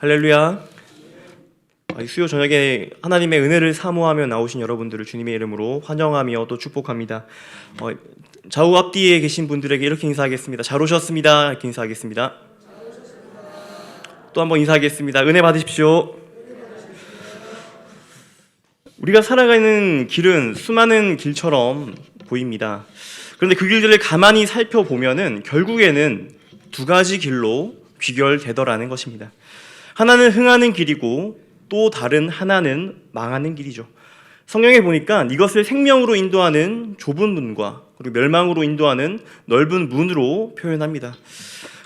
할렐루야. 이 수요 저녁에 하나님의 은혜를 사모하며 나오신 여러분들을 주님의 이름으로 환영하며 또 축복합니다. 좌우 앞뒤에 계신 분들에게 이렇게 인사하겠습니다. 잘 오셨습니다. 이렇게 인사하겠습니다. 또 한번 인사하겠습니다. 은혜 받으십시오. 우리가 살아가는 길은 수많은 길처럼 보입니다. 그런데 그 길들을 가만히 살펴보면은 결국에는 두 가지 길로 귀결되더라는 것입니다. 하나는 흥하는 길이고 또 다른 하나는 망하는 길이죠. 성경에 보니까 이것을 생명으로 인도하는 좁은 문과 그리고 멸망으로 인도하는 넓은 문으로 표현합니다.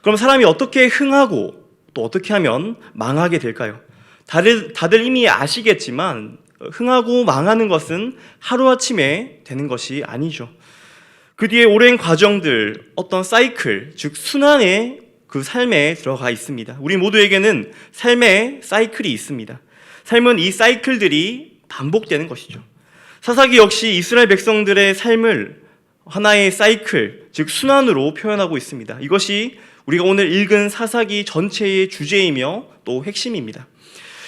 그럼 사람이 어떻게 흥하고 또 어떻게 하면 망하게 될까요? 다들 이미 아시겠지만 흥하고 망하는 것은 하루아침에 되는 것이 아니죠. 그 뒤에 오랜 과정들, 어떤 사이클, 즉 순환의 그 삶에 들어가 있습니다. 우리 모두에게는 삶의 사이클이 있습니다. 삶은 이 사이클들이 반복되는 것이죠. 사사기 역시 이스라엘 백성들의 삶을 하나의 사이클, 즉 순환으로 표현하고 있습니다. 이것이 우리가 오늘 읽은 사사기 전체의 주제이며 또 핵심입니다.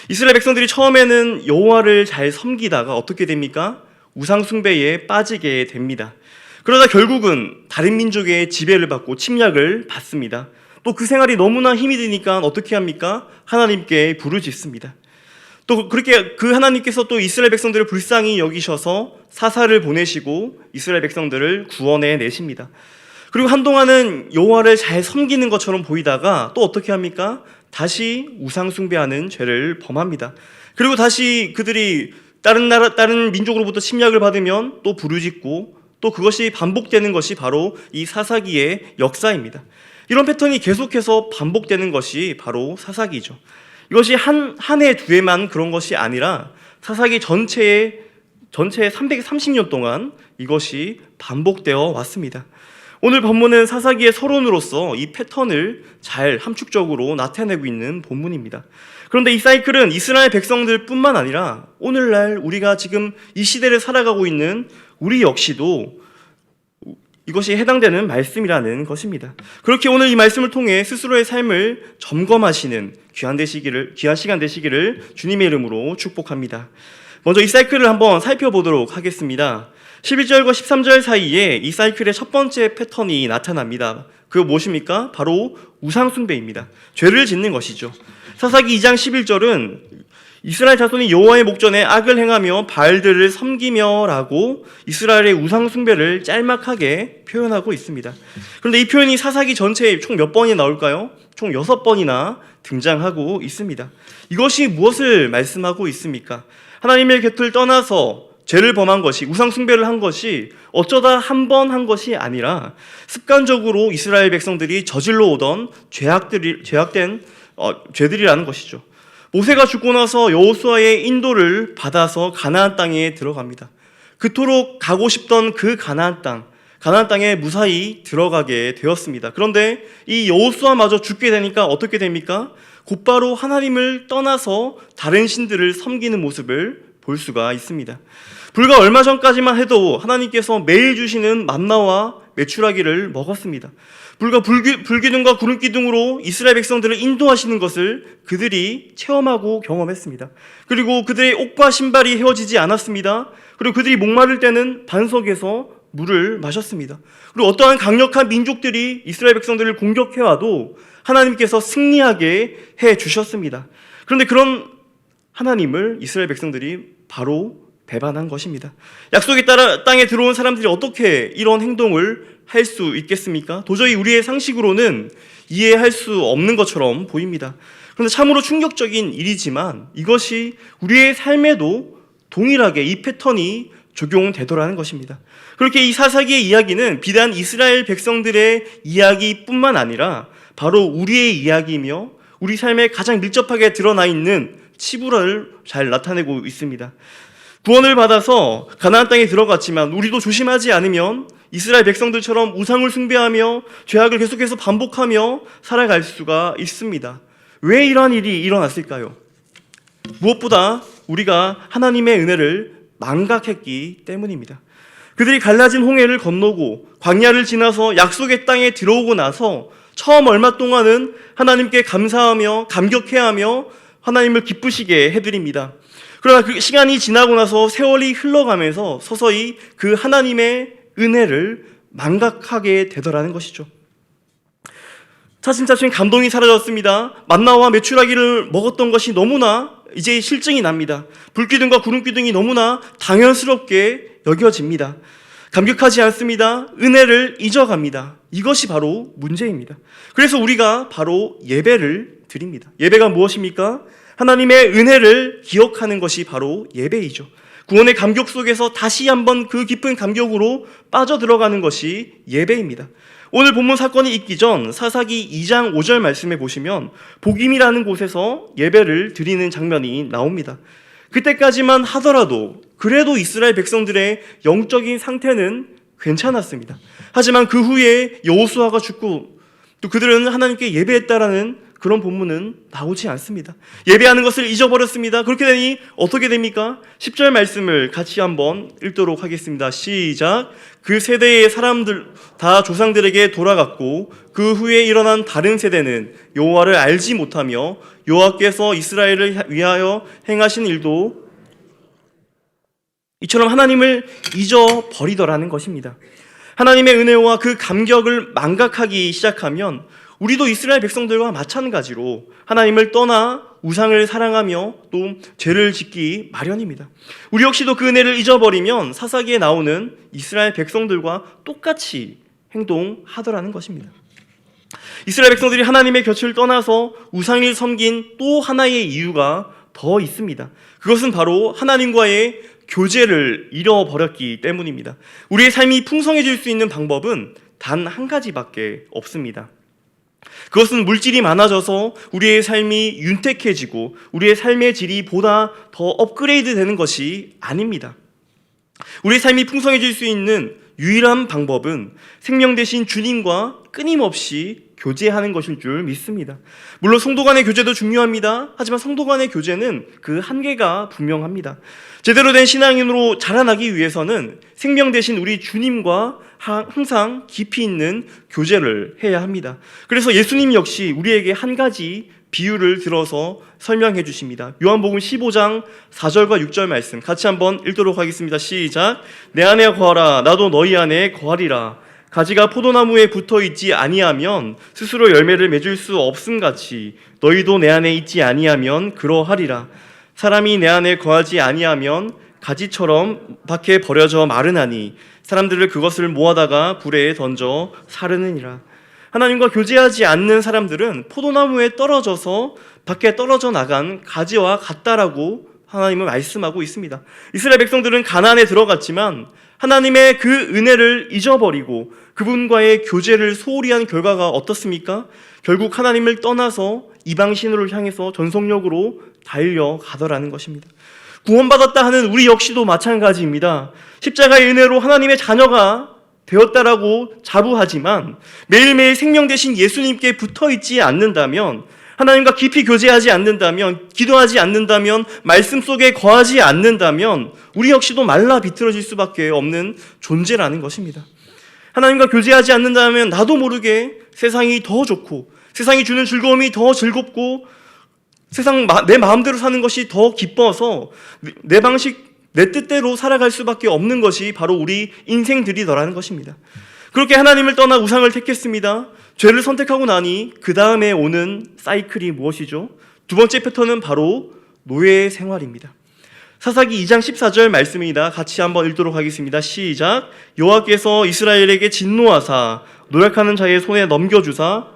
이스라엘 백성들이 처음에는 여호와를 잘 섬기다가 어떻게 됩니까? 우상 숭배에 빠지게 됩니다. 그러다 결국은 다른 민족의 지배를 받고 침략을 받습니다. 또 그 생활이 너무나 힘이 드니까 어떻게 합니까? 하나님께 부르짖습니다. 또 그렇게 그 하나님께서 또 이스라엘 백성들을 불쌍히 여기셔서 사사를 보내시고 이스라엘 백성들을 구원해 내십니다. 그리고 한동안은 여호와를 잘 섬기는 것처럼 보이다가 또 어떻게 합니까? 다시 우상 숭배하는 죄를 범합니다. 그리고 다시 그들이 다른 민족으로부터 침략을 받으면 또 부르짖고 또 그것이 반복되는 것이 바로 이 사사기의 역사입니다. 이런 패턴이 계속해서 반복되는 것이 바로 사사기죠. 이것이 한 해, 두 해만 그런 것이 아니라 사사기 전체의 330년 동안 이것이 반복되어 왔습니다. 오늘 본문은 사사기의 서론으로서 이 패턴을 잘 함축적으로 나타내고 있는 본문입니다. 그런데 이 사이클은 이스라엘 백성들 뿐만 아니라 오늘날 우리가 지금 이 시대를 살아가고 있는 우리 역시도 이것이 해당되는 말씀이라는 것입니다. 그렇게 오늘 이 말씀을 통해 스스로의 삶을 점검하시는 귀한 시간 되시기를 주님의 이름으로 축복합니다. 먼저 이 사이클을 한번 살펴보도록 하겠습니다. 11절과 13절 사이에 이 사이클의 첫 번째 패턴이 나타납니다. 그거 무엇입니까? 바로 우상 숭배입니다. 죄를 짓는 것이죠. 사사기 2장 11절은 이스라엘 자손이 여호와의 목전에 악을 행하며 바알들을 섬기며라고 이스라엘의 우상 숭배를 짤막하게 표현하고 있습니다. 그런데 이 표현이 사사기 전체에 총 몇 번이 나올까요? 총 6번이나 등장하고 있습니다. 이것이 무엇을 말씀하고 있습니까? 하나님의 곁을 떠나서 죄를 범한 것이, 우상 숭배를 한 것이 어쩌다 한 번 한 것이 아니라 습관적으로 이스라엘 백성들이 저질러 오던 죄악된 죄들이라는 것이죠. 모세가 죽고 나서 여호수아의 인도를 받아서 가나안 땅에 들어갑니다. 그토록 가고 싶던 그 가나안 땅에 무사히 들어가게 되었습니다. 그런데 이 여호수아마저 죽게 되니까 어떻게 됩니까? 곧바로 하나님을 떠나서 다른 신들을 섬기는 모습을 볼 수가 있습니다. 불과 얼마 전까지만 해도 하나님께서 매일 주시는 만나와 메추라기를 먹었습니다. 불과 불기둥과 구름기둥으로 이스라엘 백성들을 인도하시는 것을 그들이 체험하고 경험했습니다. 그리고 그들의 옷과 신발이 헤어지지 않았습니다. 그리고 그들이 목마를 때는 반석에서 물을 마셨습니다. 그리고 어떠한 강력한 민족들이 이스라엘 백성들을 공격해와도 하나님께서 승리하게 해주셨습니다. 그런데 그런 하나님을 이스라엘 백성들이 바로 배반한 것입니다. 약속의 땅에 들어온 사람들이 어떻게 이런 행동을 할 수 있겠습니까? 도저히 우리의 상식으로는 이해할 수 없는 것처럼 보입니다. 그런데 참으로 충격적인 일이지만 이것이 우리의 삶에도 동일하게 이 패턴이 적용되더라는 것입니다. 그렇게 이 사사기의 이야기는 비단 이스라엘 백성들의 이야기뿐만 아니라 바로 우리의 이야기이며 우리 삶에 가장 밀접하게 드러나 있는 치부를 잘 나타내고 있습니다. 구원을 받아서 가나안 땅에 들어갔지만 우리도 조심하지 않으면 이스라엘 백성들처럼 우상을 숭배하며 죄악을 계속해서 반복하며 살아갈 수가 있습니다. 왜 이러한 일이 일어났을까요? 무엇보다 우리가 하나님의 은혜를 망각했기 때문입니다. 그들이 갈라진 홍해를 건너고 광야를 지나서 약속의 땅에 들어오고 나서 처음 얼마 동안은 하나님께 감사하며 감격해야 하며 하나님을 기쁘시게 해드립니다. 그러나 그 시간이 지나고 나서 세월이 흘러가면서 서서히 그 하나님의 은혜를 망각하게 되더라는 것이죠. 차츰차츰 감동이 사라졌습니다. 만나와 메추라기를 먹었던 것이 너무나 이제 실증이 납니다. 불기둥과 구름기둥이 너무나 당연스럽게 여겨집니다. 감격하지 않습니다. 은혜를 잊어갑니다. 이것이 바로 문제입니다. 그래서 우리가 바로 예배를 드립니다. 예배가 무엇입니까? 하나님의 은혜를 기억하는 것이 바로 예배이죠. 구원의 감격 속에서 다시 한번 그 깊은 감격으로 빠져들어가는 것이 예배입니다. 오늘 본문 사건이 있기 전 사사기 2장 5절 말씀에 보시면 복임이라는 곳에서 예배를 드리는 장면이 나옵니다. 그때까지만 하더라도 그래도 이스라엘 백성들의 영적인 상태는 괜찮았습니다. 하지만 그 후에 여호수아가 죽고 또 그들은 하나님께 예배했다라는 그런 본문은 나오지 않습니다. 예배하는 것을 잊어버렸습니다. 그렇게 되니 어떻게 됩니까? 10절 말씀을 같이 한번 읽도록 하겠습니다. 시작. 그 세대의 사람들 다 조상들에게 돌아갔고 그 후에 일어난 다른 세대는 여호와를 알지 못하며 여호와께서 이스라엘을 위하여 행하신 일도 이처럼 하나님을 잊어버리더라는 것입니다. 하나님의 은혜와 그 감격을 망각하기 시작하면 우리도 이스라엘 백성들과 마찬가지로 하나님을 떠나 우상을 사랑하며 또 죄를 짓기 마련입니다. 우리 역시도 그 은혜를 잊어버리면 사사기에 나오는 이스라엘 백성들과 똑같이 행동하더라는 것입니다. 이스라엘 백성들이 하나님의 곁을 떠나서 우상을 섬긴 또 하나의 이유가 더 있습니다. 그것은 바로 하나님과의 교제를 잃어버렸기 때문입니다. 우리의 삶이 풍성해질 수 있는 방법은 단 한 가지밖에 없습니다. 그것은 물질이 많아져서 우리의 삶이 윤택해지고 우리의 삶의 질이 보다 더 업그레이드 되는 것이 아닙니다. 우리의 삶이 풍성해질 수 있는 유일한 방법은 생명 되신 주님과 끊임없이 교제하는 것일 줄 믿습니다. 물론 성도 간의 교제도 중요합니다. 하지만 성도 간의 교제는 그 한계가 분명합니다. 제대로 된 신앙인으로 자라나기 위해서는 생명 되신 우리 주님과 항상 깊이 있는 교제를 해야 합니다. 그래서 예수님 역시 우리에게 한 가지 비유를 들어서 설명해 주십니다. 요한복음 15장 4절과 6절 말씀 같이 한번 읽도록 하겠습니다. 시작. 내 안에 거하라 나도 너희 안에 거하리라. 가지가 포도나무에 붙어있지 아니하면 스스로 열매를 맺을 수 없음같이 너희도 내 안에 있지 아니하면 그러하리라. 사람이 내 안에 거하지 아니하면 가지처럼 밖에 버려져 마르나니 사람들을 그것을 모아다가 불에 던져 사르느니라. 하나님과 교제하지 않는 사람들은 포도나무에 떨어져서 밖에 떨어져 나간 가지와 같다라고 하나님은 말씀하고 있습니다. 이스라엘 백성들은 가나안에 들어갔지만 하나님의 그 은혜를 잊어버리고 그분과의 교제를 소홀히 한 결과가 어떻습니까? 결국 하나님을 떠나서 이방신으로 향해서 전속력으로 달려가더라는 것입니다. 구원받았다 하는 우리 역시도 마찬가지입니다. 십자가의 은혜로 하나님의 자녀가 되었다라고 자부하지만 매일매일 생명 되신 예수님께 붙어있지 않는다면, 하나님과 깊이 교제하지 않는다면, 기도하지 않는다면, 말씀 속에 거하지 않는다면 우리 역시도 말라 비틀어질 수밖에 없는 존재라는 것입니다. 하나님과 교제하지 않는다면 나도 모르게 세상이 더 좋고 세상이 주는 즐거움이 더 즐겁고 내 마음대로 사는 것이 더 기뻐서 내 방식, 내 뜻대로 살아갈 수밖에 없는 것이 바로 우리 인생들이더라는 것입니다. 그렇게 하나님을 떠나 우상을 택했습니다. 죄를 선택하고 나니 그 다음에 오는 사이클이 무엇이죠? 두 번째 패턴은 바로 노예 생활입니다. 사사기 2장 14절 말씀입니다. 같이 한번 읽도록 하겠습니다. 시작. 여호와께서 이스라엘에게 진노하사 노력하는 자의 손에 넘겨주사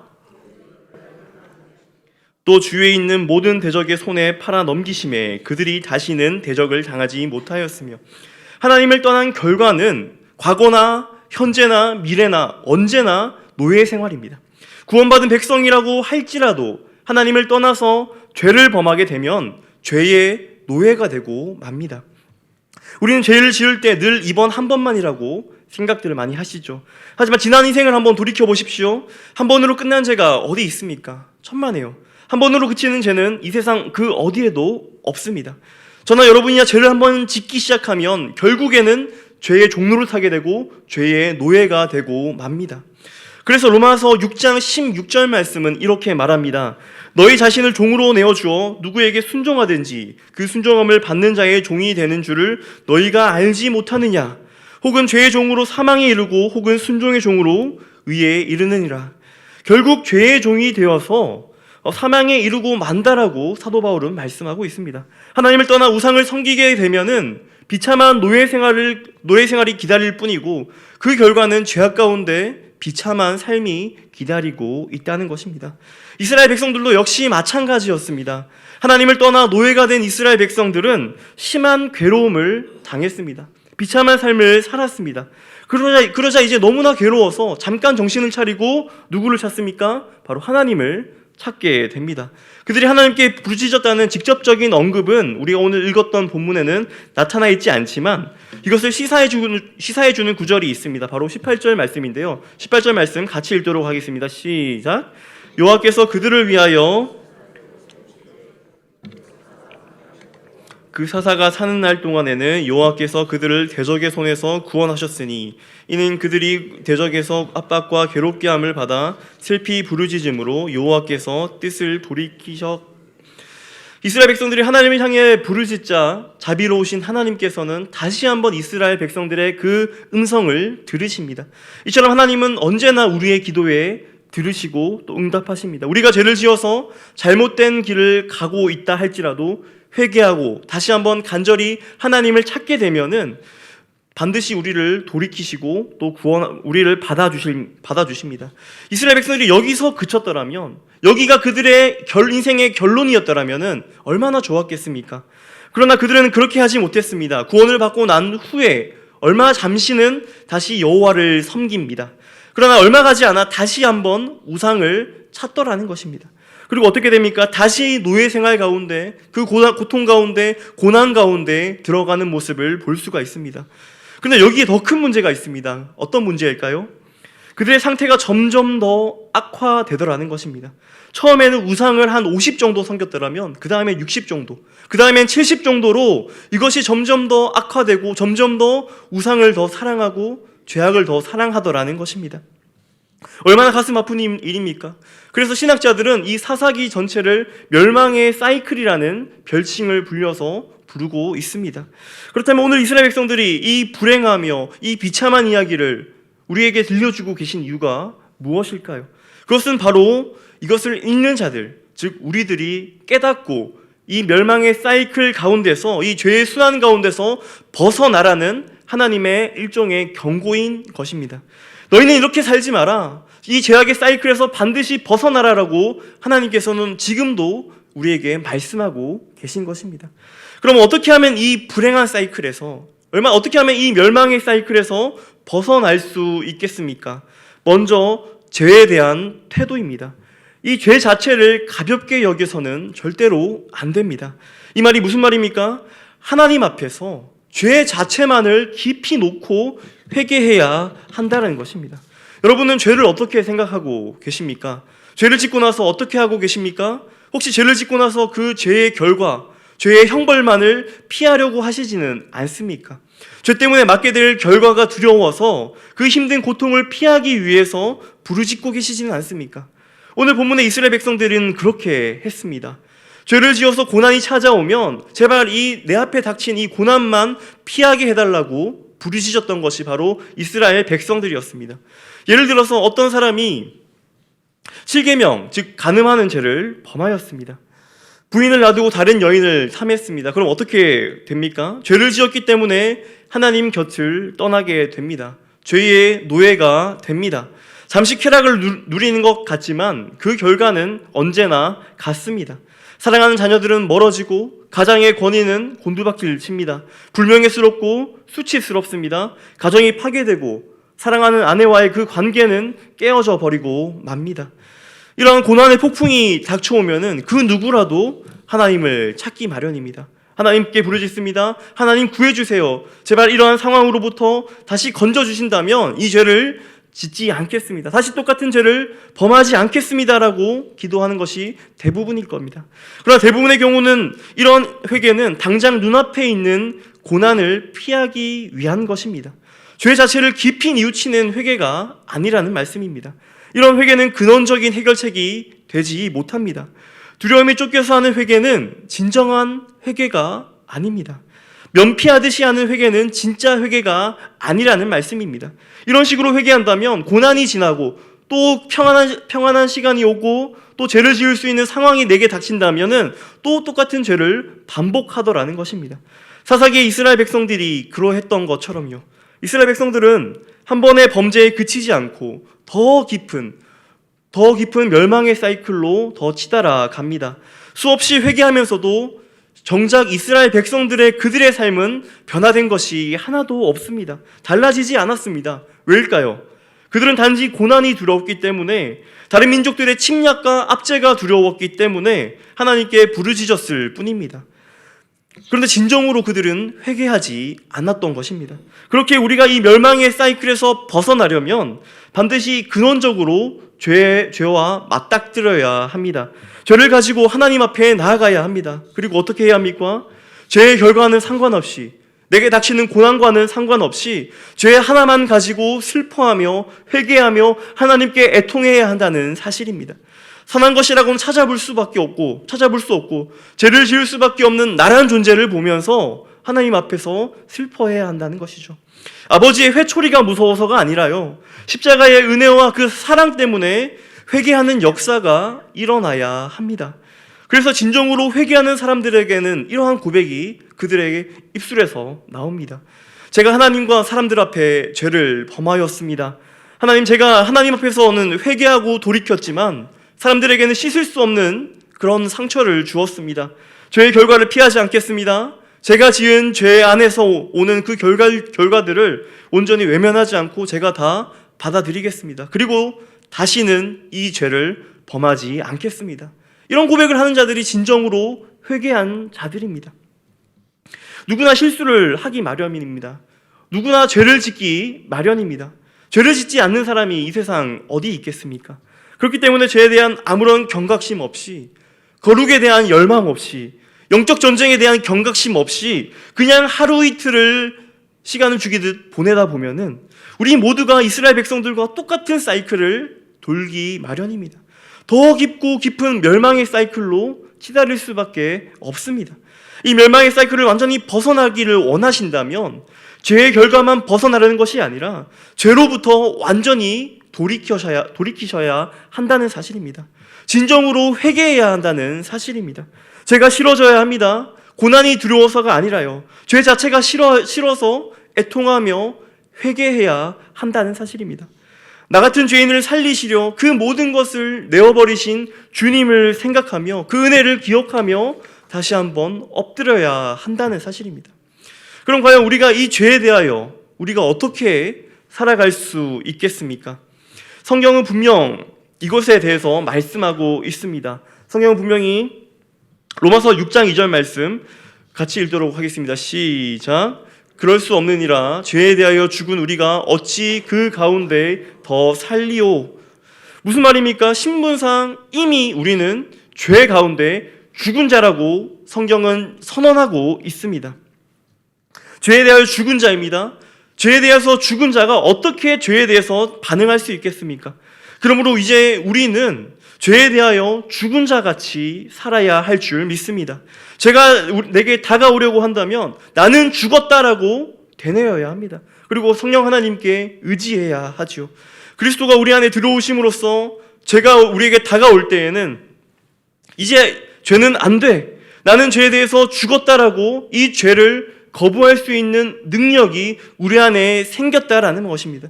또 주위에 있는 모든 대적의 손에 팔아 넘기심에 그들이 다시는 대적을 당하지 못하였으며, 하나님을 떠난 결과는 과거나 현재나 미래나 언제나 노예 생활입니다. 구원받은 백성이라고 할지라도 하나님을 떠나서 죄를 범하게 되면 죄의 노예가 되고 맙니다. 우리는 죄를 지을 때 늘 이번 한 번만이라고 생각들을 많이 하시죠. 하지만 지난 인생을 한번 돌이켜 보십시오. 한 번으로 끝난 죄가 어디 있습니까? 천만에요. 한 번으로 그치는 죄는 이 세상 그 어디에도 없습니다. 저나 여러분이야 죄를 한번 짓기 시작하면 결국에는 죄의 종로를 타게 되고 죄의 노예가 되고 맙니다. 그래서 로마서 6장 16절 말씀은 이렇게 말합니다. 너희 자신을 종으로 내어주어 누구에게 순종하든지 그 순종함을 받는 자의 종이 되는 줄을 너희가 알지 못하느냐? 혹은 죄의 종으로 사망에 이르고 혹은 순종의 종으로 의에 이르느니라. 결국 죄의 종이 되어서 사망에 이르고 만다라고 사도 바울은 말씀하고 있습니다. 하나님을 떠나 우상을 섬기게 되면은 비참한 노예 생활이 기다릴 뿐이고 그 결과는 죄악 가운데 비참한 삶이 기다리고 있다는 것입니다. 이스라엘 백성들도 역시 마찬가지였습니다. 하나님을 떠나 노예가 된 이스라엘 백성들은 심한 괴로움을 당했습니다. 비참한 삶을 살았습니다. 그러자 이제 너무나 괴로워서 잠깐 정신을 차리고 누구를 찾습니까? 바로 하나님을 찾게 됩니다. 그들이 하나님께 부르짖었다는 직접적인 언급은 우리가 오늘 읽었던 본문에는 나타나 있지 않지만 이것을 시사해주는 구절이 있습니다. 바로 18절 말씀인데요. 18절 말씀 같이 읽도록 하겠습니다. 시작. 여호와께서 그들을 위하여 그 사사가 사는 날 동안에는 여호와께서 그들을 대적의 손에서 구원하셨으니 이는 그들이 대적에서 압박과 괴롭게 함을 받아 슬피 부르짖음으로 여호와께서 뜻을 돌이키셨. 이스라엘 백성들이 하나님을 향해 부르짖자 자비로우신 하나님께서는 다시 한번 이스라엘 백성들의 그 음성을 들으십니다. 이처럼 하나님은 언제나 우리의 기도에 들으시고 또 응답하십니다. 우리가 죄를 지어서 잘못된 길을 가고 있다 할지라도 회개하고 다시 한번 간절히 하나님을 찾게 되면은 반드시 우리를 돌이키시고 또 우리를 받아주십니다. 이스라엘 백성들이 여기서 그쳤더라면, 여기가 그들의 인생의 결론이었더라면은 얼마나 좋았겠습니까? 그러나 그들은 그렇게 하지 못했습니다. 구원을 받고 난 후에 얼마 잠시는 다시 여호와를 섬깁니다. 그러나 얼마 가지 않아 다시 한번 우상을 찾더라는 것입니다. 그리고 어떻게 됩니까? 다시 노예 생활 가운데, 그 고통 가운데, 고난 가운데 들어가는 모습을 볼 수가 있습니다. 그런데 여기에 더 큰 문제가 있습니다. 어떤 문제일까요? 그들의 상태가 점점 더 악화되더라는 것입니다. 처음에는 우상을 한 50 정도 섬겼더라면 그 다음에 60 정도, 그 다음엔 70 정도로 이것이 점점 더 악화되고 점점 더 우상을 더 사랑하고 죄악을 더 사랑하더라는 것입니다. 얼마나 가슴 아픈 일입니까? 그래서 신학자들은 이 사사기 전체를 멸망의 사이클이라는 별칭을 불려서 부르고 있습니다. 그렇다면 오늘 이스라엘 백성들이 이 불행하며 이 비참한 이야기를 우리에게 들려주고 계신 이유가 무엇일까요? 그것은 바로 이것을 읽는 자들, 즉 우리들이 깨닫고 이 멸망의 사이클 가운데서, 이 죄의 순환 가운데서 벗어나라는 하나님의 일종의 경고인 것입니다. 너희는 이렇게 살지 마라. 이 죄악의 사이클에서 반드시 벗어나라라고 하나님께서는 지금도 우리에게 말씀하고 계신 것입니다. 그럼 어떻게 하면 이 불행한 사이클에서, 어떻게 하면 이 멸망의 사이클에서 벗어날 수 있겠습니까? 먼저 죄에 대한 태도입니다. 이 죄 자체를 가볍게 여겨서는 절대로 안 됩니다. 이 말이 무슨 말입니까? 하나님 앞에서 죄 자체만을 깊이 놓고 회개해야 한다는 것입니다. 여러분은 죄를 어떻게 생각하고 계십니까? 죄를 짓고 나서 어떻게 하고 계십니까? 혹시 죄를 짓고 나서 그 죄의 결과, 죄의 형벌만을 피하려고 하시지는 않습니까? 죄 때문에 맞게 될 결과가 두려워서 그 힘든 고통을 피하기 위해서 부르짖고 계시지는 않습니까? 오늘 본문의 이스라엘 백성들은 그렇게 했습니다. 죄를 지어서 고난이 찾아오면 제발 내 앞에 닥친 이 고난만 피하게 해달라고 부르짖었던 것이 바로 이스라엘 백성들이었습니다. 예를 들어서 어떤 사람이 7계명, 즉 간음하는 죄를 범하였습니다. 부인을 놔두고 다른 여인을 탐했습니다. 그럼 어떻게 됩니까? 죄를 지었기 때문에 하나님 곁을 떠나게 됩니다. 죄의 노예가 됩니다. 잠시 쾌락을 누리는 것 같지만 그 결과는 언제나 같습니다. 사랑하는 자녀들은 멀어지고 가장의 권위는 곤두박질 칩니다. 불명예스럽고 수치스럽습니다. 가정이 파괴되고 사랑하는 아내와의 그 관계는 깨어져 버리고 맙니다. 이러한 고난의 폭풍이 닥쳐오면은 그 누구라도 하나님을 찾기 마련입니다. 하나님께 부르짖습니다. 하나님 구해주세요. 제발 이러한 상황으로부터 다시 건져주신다면 이 죄를 짓지 않겠습니다. 다시 똑같은 죄를 범하지 않겠습니다라고 기도하는 것이 대부분일 겁니다. 그러나 대부분의 경우는 이런 회개는 당장 눈앞에 있는 고난을 피하기 위한 것입니다. 죄 자체를 깊이 뉘우치는 회개가 아니라는 말씀입니다. 이런 회개는 근원적인 해결책이 되지 못합니다. 두려움에 쫓겨서 하는 회개는 진정한 회개가 아닙니다. 면피하듯이 하는 회개는 진짜 회개가 아니라는 말씀입니다. 이런 식으로 회개한다면 고난이 지나고 또 평안한 시간이 오고 또 죄를 지을 수 있는 상황이 내게 닥친다면은 또 똑같은 죄를 반복하더라는 것입니다. 사사기의 이스라엘 백성들이 그러했던 것처럼요. 이스라엘 백성들은 한 번의 범죄에 그치지 않고 더 깊은 멸망의 사이클로 더 치달아 갑니다. 수없이 회개하면서도 정작 이스라엘 백성들의 그들의 삶은 변화된 것이 하나도 없습니다. 달라지지 않았습니다. 왜일까요? 그들은 단지 고난이 두려웠기 때문에, 다른 민족들의 침략과 압제가 두려웠기 때문에 하나님께 부르짖었을 뿐입니다. 그런데 진정으로 그들은 회개하지 않았던 것입니다. 그렇게 우리가 이 멸망의 사이클에서 벗어나려면 반드시 근원적으로 죄와 맞닥뜨려야 합니다. 죄를 가지고 하나님 앞에 나아가야 합니다. 그리고 어떻게 해야 합니까? 죄의 결과는 상관없이, 내게 닥치는 고난과는 상관없이 죄 하나만 가지고 슬퍼하며 회개하며 하나님께 애통해야 한다는 사실입니다. 선한 것이라고는 찾아볼 수 없고 죄를 지을 수밖에 없는 나란 존재를 보면서 하나님 앞에서 슬퍼해야 한다는 것이죠. 아버지의 회초리가 무서워서가 아니라요, 십자가의 은혜와 그 사랑 때문에 회개하는 역사가 일어나야 합니다. 그래서 진정으로 회개하는 사람들에게는 이러한 고백이 그들에게 입술에서 나옵니다. 제가 하나님과 사람들 앞에 죄를 범하였습니다. 하나님, 제가 하나님 앞에서는 회개하고 돌이켰지만 사람들에게는 씻을 수 없는 그런 상처를 주었습니다. 죄의 결과를 피하지 않겠습니다. 제가 지은 죄 안에서 오는 그 결과들을 온전히 외면하지 않고 제가 다 받아들이겠습니다. 그리고 다시는 이 죄를 범하지 않겠습니다. 이런 고백을 하는 자들이 진정으로 회개한 자들입니다. 누구나 실수를 하기 마련입니다. 누구나 죄를 짓기 마련입니다. 죄를 짓지 않는 사람이 이 세상 어디 있겠습니까? 그렇기 때문에 죄에 대한 아무런 경각심 없이, 거룩에 대한 열망 없이, 영적 전쟁에 대한 경각심 없이 그냥 하루 이틀을 시간을 죽이듯 보내다 보면은 우리 모두가 이스라엘 백성들과 똑같은 사이클을 돌기 마련입니다. 더 깊고 깊은 멸망의 사이클로 치달을 수밖에 없습니다. 이 멸망의 사이클을 완전히 벗어나기를 원하신다면 죄의 결과만 벗어나려는 것이 아니라 죄로부터 완전히 돌이키셔야 한다는 사실입니다. 진정으로 회개해야 한다는 사실입니다. 죄가 싫어져야 합니다. 고난이 두려워서가 아니라요, 죄 자체가 싫어서 애통하며 회개해야 한다는 사실입니다. 나 같은 죄인을 살리시려 그 모든 것을 내어버리신 주님을 생각하며 그 은혜를 기억하며 다시 한번 엎드려야 한다는 사실입니다. 그럼 과연 우리가 이 죄에 대하여 우리가 어떻게 살아갈 수 있겠습니까? 성경은 분명 이것에 대해서 말씀하고 있습니다. 성경은 분명히 로마서 6장 2절 말씀 같이 읽도록 하겠습니다. 시작. 그럴 수 없느니라 죄에 대하여 죽은 우리가 어찌 그 가운데 더 살리오. 무슨 말입니까? 신분상 이미 우리는 죄 가운데 죽은 자라고 성경은 선언하고 있습니다. 죄에 대하여 죽은 자입니다. 죄에 대해서 죽은 자가 어떻게 죄에 대해서 반응할 수 있겠습니까? 그러므로 이제 우리는 죄에 대하여 죽은 자같이 살아야 할 줄 믿습니다. 죄가 내게 다가오려고 한다면 나는 죽었다라고 되뇌어야 합니다. 그리고 성령 하나님께 의지해야 하죠. 그리스도가 우리 안에 들어오심으로써 죄가 우리에게 다가올 때에는 이제 죄는 안 돼, 나는 죄에 대해서 죽었다라고 이 죄를 거부할 수 있는 능력이 우리 안에 생겼다라는 것입니다.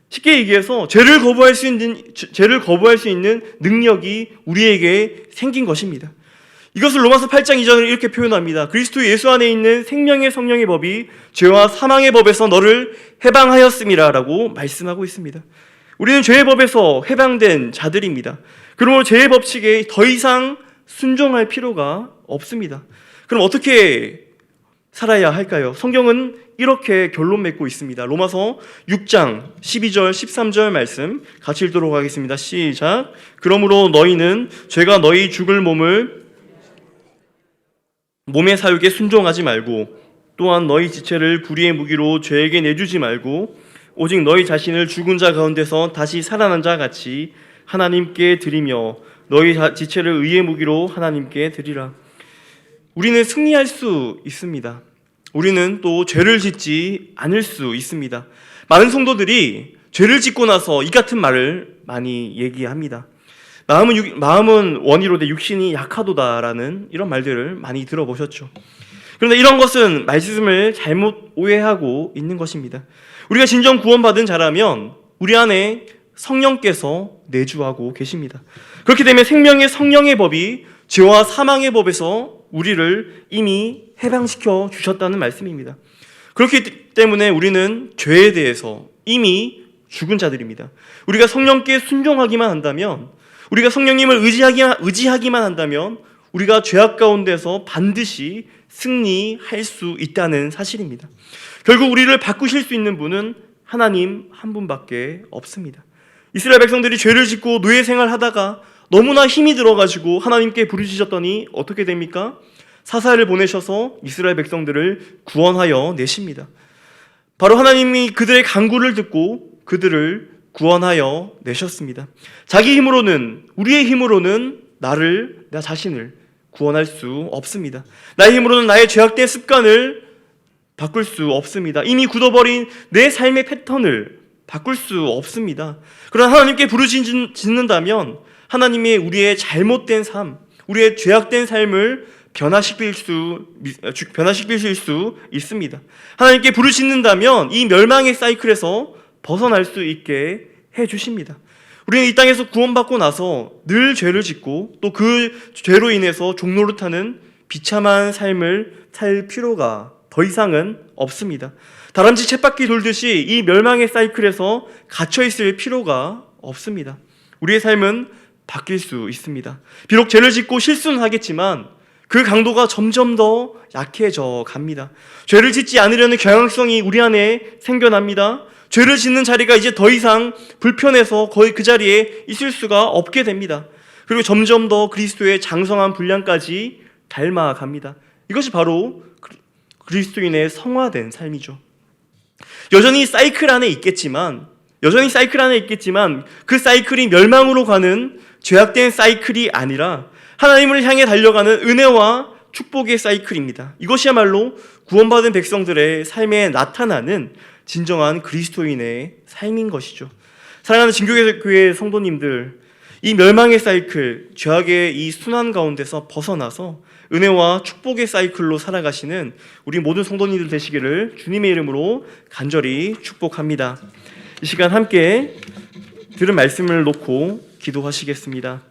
쉽게 얘기해서 죄를 거부할 수 있는 능력이 우리에게 생긴 것입니다. 이것을 로마서 8장 2절을 이렇게 표현합니다. 그리스도 예수 안에 있는 생명의 성령의 법이 죄와 사망의 법에서 너를 해방하였음이라 라고 말씀하고 있습니다. 우리는 죄의 법에서 해방된 자들입니다. 그러므로 죄의 법칙에 더 이상 순종할 필요가 없습니다. 그럼 어떻게 살아야 할까요? 성경은 이렇게 결론 맺고 있습니다. 로마서 6장 12절 13절 말씀 같이 읽도록 하겠습니다. 시작. 그러므로 너희는 죄가 너희 죽을 몸의 사육에 순종하지 말고 또한 너희 지체를 불의의 무기로 죄에게 내주지 말고 오직 너희 자신을 죽은 자 가운데서 다시 살아난 자 같이 하나님께 드리며 너희 지체를 의의 무기로 하나님께 드리라. 우리는 승리할 수 있습니다. 우리는 또 죄를 짓지 않을 수 있습니다. 많은 성도들이 죄를 짓고 나서 이 같은 말을 많이 얘기합니다. 마음은 원이로되 육신이 약하도다라는 이런 말들을 많이 들어보셨죠. 그런데 이런 것은 말씀을 잘못 오해하고 있는 것입니다. 우리가 진정 구원받은 자라면 우리 안에 성령께서 내주하고 계십니다. 그렇게 되면 생명의 성령의 법이 죄와 사망의 법에서 우리를 이미 해방시켜 주셨다는 말씀입니다. 그렇기 때문에 우리는 죄에 대해서 이미 죽은 자들입니다. 우리가 성령께 순종하기만 한다면, 우리가 성령님을 의지하기만 한다면 우리가 죄악 가운데서 반드시 승리할 수 있다는 사실입니다. 결국 우리를 바꾸실 수 있는 분은 하나님 한 분밖에 없습니다. 이스라엘 백성들이 죄를 짓고 노예 생활하다가 너무나 힘이 들어가지고 하나님께 부르짖었더니 어떻게 됩니까? 사사를 보내셔서 이스라엘 백성들을 구원하여 내십니다. 바로 하나님이 그들의 간구를 듣고 그들을 구원하여 내셨습니다. 자기 힘으로는, 우리의 힘으로는 나 자신을 구원할 수 없습니다. 나의 힘으로는 나의 죄악된 습관을 바꿀 수 없습니다. 이미 굳어버린 내 삶의 패턴을 바꿀 수 없습니다. 그러나 하나님께 부르짖는다면 하나님이 우리의 잘못된 삶, 우리의 죄악된 삶을 변화시킬 수 있습니다. 하나님께 부르짖는다면 이 멸망의 사이클에서 벗어날 수 있게 해주십니다. 우리는 이 땅에서 구원받고 나서 늘 죄를 짓고 또 그 죄로 인해서 종노릇하는 비참한 삶을 살 필요가 더 이상은 없습니다. 다람쥐 쳇바퀴 돌듯이 이 멸망의 사이클에서 갇혀있을 필요가 없습니다. 우리의 삶은 바뀔 수 있습니다. 비록 죄를 짓고 실수는 하겠지만 그 강도가 점점 더 약해져 갑니다. 죄를 짓지 않으려는 경향성이 우리 안에 생겨납니다. 죄를 짓는 자리가 이제 더 이상 불편해서 거의 그 자리에 있을 수가 없게 됩니다. 그리고 점점 더 그리스도의 장성한 분량까지 닮아갑니다. 이것이 바로 그리스도인의 성화된 삶이죠. 여전히 사이클 안에 있겠지만 그 사이클이 멸망으로 가는 죄악된 사이클이 아니라 하나님을 향해 달려가는 은혜와 축복의 사이클입니다. 이것이야말로 구원받은 백성들의 삶에 나타나는 진정한 그리스도인의 삶인 것이죠. 사랑하는 진교회 성도님들, 이 멸망의 사이클, 죄악의 이 순환 가운데서 벗어나서 은혜와 축복의 사이클로 살아가시는 우리 모든 성도님들 되시기를 주님의 이름으로 간절히 축복합니다. 이 시간 함께 들은 말씀을 놓고 기도하시겠습니다.